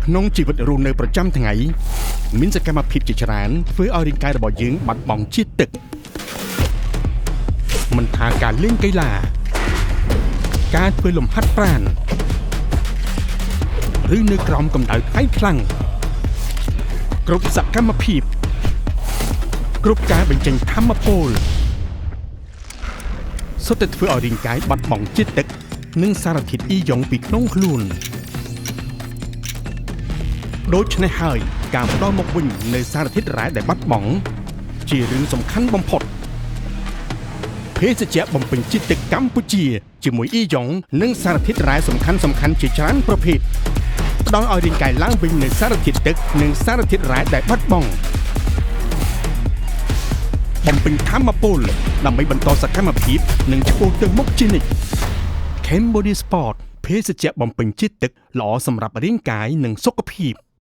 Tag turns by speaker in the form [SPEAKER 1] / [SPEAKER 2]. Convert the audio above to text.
[SPEAKER 1] ក្នុងជីវិតរស់នៅប្រចាំថ្ងៃមានសកម្មភាពជាច្រើនធ្វើឲ្យរាងកាយរបស់យើងបាត់បង់ជាតិទឹកមិនថាការលេងកីឡាការធ្វើលំហាត់ប្រាណឬនៅក្រោមកម្ដៅថ្ងៃខ្លាំងគ្រប់សកម្មភាពគ្រប់ការបញ្ចេញថាមពលសុទ្ធតែធ្វើឲ្យរាងកាយបាត់បង់ជាតិទឹកនិងសារធាតុអ៊ីយ៉ុងពីក្នុងខ្លួនដូច្នេះហើយការផ្ដល់មកវិញនៅសារធាតុរ៉ែដែលបាត់បង់ជារឿងសំខាន់បំផុតភេសជ្ជៈបំពេញជាតិទឹកកម្ពុជាជាមួយអ៊ីយ៉ុងនិងសារធាតុរ៉ែសំខាន់ជាច្រើនប្រភេទផ្ដល់ឲ្យរាងកាយឡើងវិញនូវសារធាតុទឹកនិងសារធាតុរ៉ែដែលបាត់បង់បំពេញថាមពលដើម្បីបន្តសកម្មភាពនិងឆ្ពោះទៅមុខជានិច្ច Cambodia Sport ភេសជ្ជៈបំពេញជាតិទឹកល្អសម្រាប់រាងកាយនិងសុខភាព